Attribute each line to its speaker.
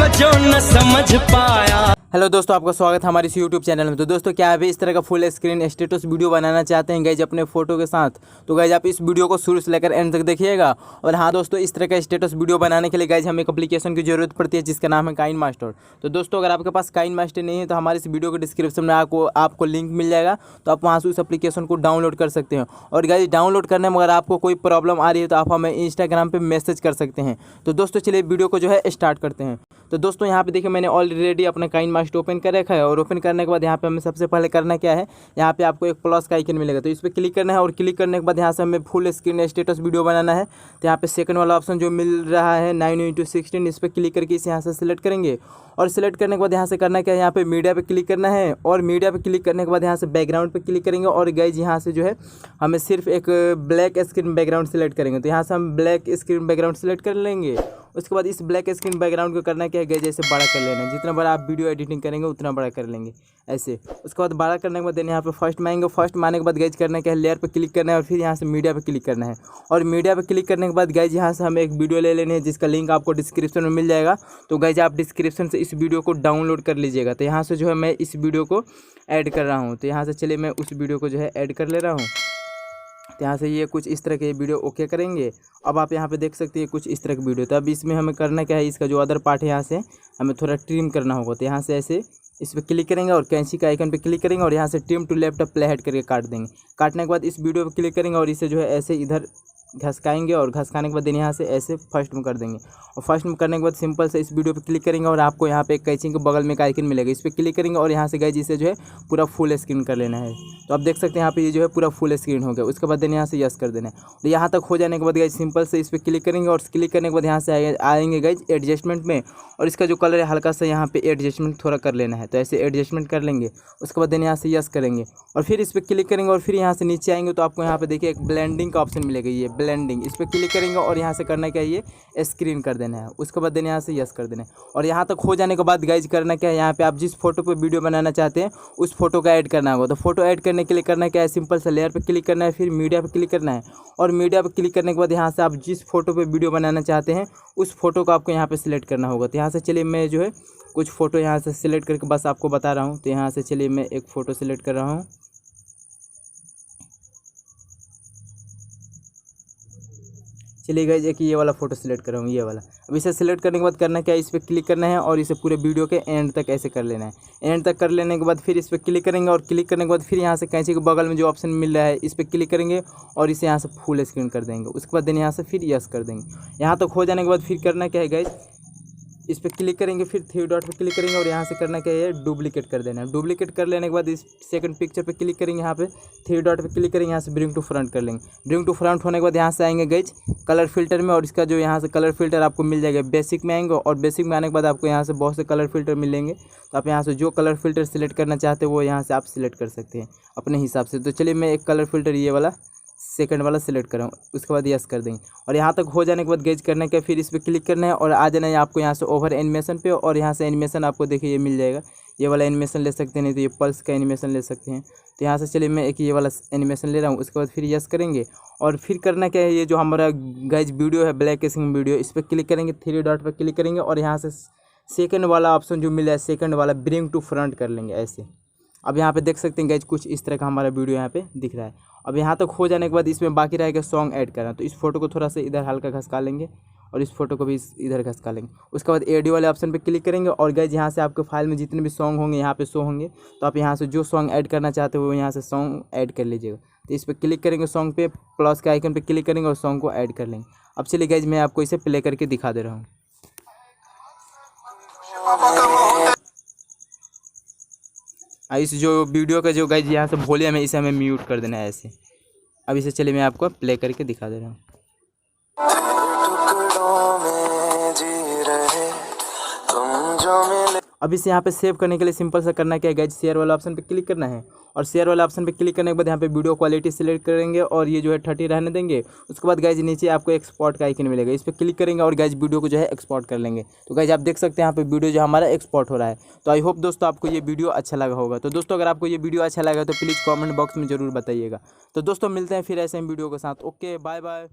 Speaker 1: को जो न समझ पाया।
Speaker 2: हेलो दोस्तों, आपका स्वागत है हमारे इस यूट्यूब चैनल में। तो दोस्तों, क्या आप इस तरह का फुल स्क्रीन स्टेटस वीडियो बनाना चाहते हैं गाइज अपने फोटो के साथ? तो गाइज आप इस वीडियो को शुरू से लेकर एंड तक देखिएगा। और हाँ दोस्तों, इस तरह का स्टेटस वीडियो बनाने के लिए गाइज हमें एक एप्लीकेशन की जरूरत पड़ती है जिसका नाम है काइनमास्टर। तो दोस्तों, अगर आपके पास काइनमास्टर नहीं है तो हमारे इस वीडियो के डिस्क्रिप्शन में आपको लिंक मिल जाएगा, तो आप वहाँ से उस एप्लीकेशन को डाउनलोड कर सकते हैं। और गाइज डाउनलोड करने में अगर आपको कोई प्रॉब्लम आ रही है तो आप हमें इंस्टाग्राम पर मैसेज कर सकते हैं। तो दोस्तों चलिए वीडियो को जो है स्टार्ट करते हैं। तो दोस्तों यहाँ पे देखिए, मैंने ऑलरेडी अपना काइनमास्टर ओपन कर रखा है। और ओपन करने के बाद यहाँ पे हमें सबसे पहले करना क्या है, यहाँ पे आपको एक प्लस का आइकन मिलेगा, तो इस पर क्लिक करना है। और क्लिक करने के बाद यहाँ से हमें फुल स्क्रीन स्टेटस वीडियो बनाना है। तो यहाँ पे सेकंड वाला ऑप्शन जो मिल रहा है 9:16, इस पर क्लिक करके इसे यहाँ से सिलेक्ट करेंगे। और सिलेक्ट करने के बाद यहाँ से करना क्या है, यहाँ पे मीडिया पे क्लिक करना है। और मीडिया पे क्लिक करने के बाद यहाँ से बैकग्राउंड पे क्लिक करेंगे। और गाइज यहाँ से जो है हमें सिर्फ एक ब्लैक स्क्रीन बैकग्राउंड सेलेक्ट करेंगे। तो यहाँ से हम ब्लैक स्क्रीन बैकग्राउंड सेलेक्ट कर लेंगे। उसके बाद इस ब्लैक स्क्रीन बैकग्राउंड को करना क्या है गाइज, जैसे बड़ा कर लेना है। जितना बड़ा आप वीडियो एडिटिंग करेंगे उतना बड़ा कर लेंगे ऐसे। उसके बाद बड़ा करने के बाद यहाँ पे फर्स्ट में आएंगे। फर्स्ट में आने के बाद गाइज करना क्या है, लेयर पे क्लिक करना है। और फिर यहाँ से मीडिया पे क्लिक करना है। और मीडिया पे क्लिक करने के बाद गाइज यहाँ से हमें एक वीडियो ले लेनी है जिसका लिंक आपको डिस्क्रिप्शन में मिल जाएगा। तो गाइज आप डिस्क्रिप्शन से इस वीडियो को डाउनलोड कर लीजिएगा। तो यहाँ से जो है मैं इस वीडियो को ऐड कर रहा हूँ। तो यहाँ से चलिए मैं उस वीडियो को जो है ऐड कर ले रहा हूँ। तो यहाँ से ये कुछ इस तरह के वीडियो ओके करेंगे। अब आप यहाँ पे देख सकते हैं कुछ इस तरह की वीडियो। तो अब इसमें हमें करना क्या है, इसका जो अदर पार्ट है यहाँ से हमें थोड़ा ट्रिम करना होगा। तो यहाँ से ऐसे इस पर क्लिक करेंगे और कैंची का आइकन पे क्लिक करेंगे। और यहाँ से trim to left play head करके काट देंगे। काटने के बाद इस वीडियो पे क्लिक करेंगे और इसे जो है ऐसे इधर घसकाएंगे। और घसकाने के बाद यहाँ से ऐसे फर्स्ट में कर देंगे। और फर्स्ट में करने के बाद सिंपल से इस वीडियो पे क्लिक करेंगे। और आपको यहाँ पे एक कैंची के बगल में एक आइकन मिलेगा, इस पर क्लिक करेंगे। और यहाँ से गाइज इसे जो है पूरा फुल स्क्रीन कर लेना है। तो आप देख सकते हैं यहाँ पे ये जो है पूरा फुल स्क्रीन हो गया। उसके बाद यहाँ से यस कर देना है। तो यहाँ तक हो जाने के बाद गाइज सिंपल से इस पर क्लिक करेंगे। और क्लिक करने के बाद यहाँ से आएंगे गाइज एडजस्टमेंट में। और इसका जो कलर है हल्का सा यहाँ पे एडजस्टमेंट थोड़ा कर लेना है। तो ऐसे एडजस्टमेंट कर लेंगे। उसके बाद यहाँ से यस करेंगे। और फिर इस पर क्लिक करेंगे। और फिर यहाँ से नीचे आएंगे तो आपको यहाँ पे देखिए एक ब्लेंडिंग का ऑप्शन मिलेगा, ये ब्लेंडिंग, इस पर क्लिक करेंगे। और यहाँ से करना क्या है, ये स्क्रीन कर देना है। उसके बाद यहाँ से यस कर देना है। और यहाँ तक हो जाने के बाद गाइज करना क्या है, यहाँ पे आप जिस फोटो पे वीडियो बनाना चाहते हैं उस फोटो का ऐड करना होगा। तो फोटो ऐड करने के लिए करना क्या है, सिंपल से लेयर पे क्लिक करना है, फिर मीडिया पे क्लिक करना है। और मीडिया पे क्लिक करने के बाद यहाँ से आप जिस फोटो पे वीडियो बनाना चाहते हैं उस फोटो को आपको यहाँ पे सिलेक्ट करना होगा। तो यहाँ से चलिए मैं जो है कुछ फ़ोटो यहाँ से सिलेक्ट करके बस आपको बता रहा हूँ। तो यहाँ से चलिए मैं एक फ़ोटो सिलेक्ट कर रहा हूँ। चलिए गाइज एक ये वाला फोटो सिलेक्ट कर रहा हूँ, ये वाला। अब इसे सिलेक्ट करने के बाद करना क्या है, इस पर क्लिक करना है। और इसे पूरे वीडियो के एंड तक ऐसे कर लेना है। एंड तक कर लेने के बाद फिर इस पर क्लिक करेंगे। और क्लिक करने के बाद फिर यहाँ से कैंची के बगल में जो ऑप्शन मिल रहा है इस पर क्लिक करेंगे। और इसे यहाँ से फुल स्क्रीन कर देंगे। उसके बाद यहाँ से फिर यस कर देंगे। यहाँ तक हो जाने के बाद फिर करना क्या है गाइज, इस पर क्लिक करेंगे, फिर थ्री डॉट पर क्लिक करेंगे। और यहाँ से करना क्या है, डुप्लीकेट कर देना है। डुप्लीकेट कर लेने के बाद इस सेकंड पिक्चर पे क्लिक करेंगे, यहाँ पे थ्री डॉट पे क्लिक करेंगे। यहाँ से ब्रिंग टू फ्रंट कर लेंगे। ब्रिंग टू फ्रंट होने के बाद यहाँ से आएंगे गाइज कलर फिल्टर में। और इसका जो यहाँ से कलर फिल्टर आपको मिल जाएगा, बेसिक में आएंगे। और बेसिक में आने के बाद आपको यहाँ से बहुत से कलर फिल्टर मिलेंगे। तो आप यहाँ से जो कलर फिल्टर सिलेक्ट करना चाहते हैं वो यहाँ से आप सिलेक्ट कर सकते हैं अपने हिसाब से। तो चलिए मैं एक कलर फिल्टर ये वाला सेकंड वाला सिलेक्ट कर रहा हूँ। उसके बाद यस कर देंगे। और यहाँ तक हो जाने के बाद गेज करना है क्या, फिर इस पर क्लिक करना है। और आ जाना है आपको यहाँ से ओवर एनिमेशन पे। और यहाँ से एनिमेशन आपको देखिए ये मिल जाएगा, ये वाला एनिमेशन ले सकते हैं, नहीं तो ये पल्स का एनिमेशन ले सकते हैं। तो यहाँ से चलिए मैं एक ये वाला एनिमेशन ले रहा हूँ। उसके बाद फिर यस करेंगे। और फिर करना क्या है, ये जो हमारा गाइज वीडियो है ब्लैक स्क्रीन वीडियो, इस पर क्लिक करेंगे, थ्री डॉट पर क्लिक करेंगे। और यहाँ से सेकंड वाला ऑप्शन जो मिला है सेकंड वाला ब्रिंग टू फ्रंट कर लेंगे ऐसे। अब यहाँ पे देख सकते हैं गाइज कुछ इस तरह का हमारा वीडियो यहाँ पे दिख रहा है। अब यहाँ तक हो जाने के बाद इसमें बाकी रहेगा सॉन्ग ऐड करना। तो इस फोटो को थोड़ा सा इधर हल्का घसका लेंगे। और इस फोटो को भी इधर घसका लेंगे। उसके बाद ऑडियो वाले ऑप्शन पे क्लिक करेंगे। और गाइज यहाँ से आपके फाइल में जितने भी सॉन्ग होंगे यहाँ पे शो होंगे। तो आप यहाँ से जो सॉन्ग ऐड करना चाहते हो वो यहाँ से सॉन्ग ऐड कर लीजिएगा। तो इस पर क्लिक करेंगे, सॉन्ग पे प्लस के आइकन पे क्लिक करेंगे और सॉन्ग को ऐड कर लेंगे। अब चलिए गाइज मैं आपको इसे प्ले करके दिखा दे रहा हूँ। इस जो वीडियो का जो गाइज यहाँ से वॉल्यूम है इसे हमें म्यूट कर देना है ऐसे। अब इसे चलिए मैं आपको प्ले करके दिखा दे रहा हूँ। अब इसे यहाँ पे सेव करने के लिए सिंपल सा करना क्या है गाइज, शेयर वाला ऑप्शन पे क्लिक करना है। और शेयर वाला ऑप्शन पे क्लिक करने के बाद यहाँ पे वीडियो क्वालिटी सिलेक्ट करेंगे। और ये जो है 30 रहने देंगे। उसके बाद गाइज नीचे आपको एक्सपोर्ट का आइकन मिलेगा, इस पर क्लिक करेंगे। और गाइज वीडियो को जो है एक्सपोर्ट कर लेंगे। तो गाइज आप देख सकते हैं यहाँ पे वीडियो जो हमारा एक्सपोर्ट हो रहा है। तो आई होप दोस्तों आपको ये वीडियो अच्छा लगा होगा। तो दोस्तों अगर आपको ये वीडियो अच्छा लगा तो प्लीज़ कॉमेंट बॉक्स में जरूर बताइएगा। तो दोस्तों मिलते हैं फिर ऐसे वीडियो के साथ। Okay bye bye.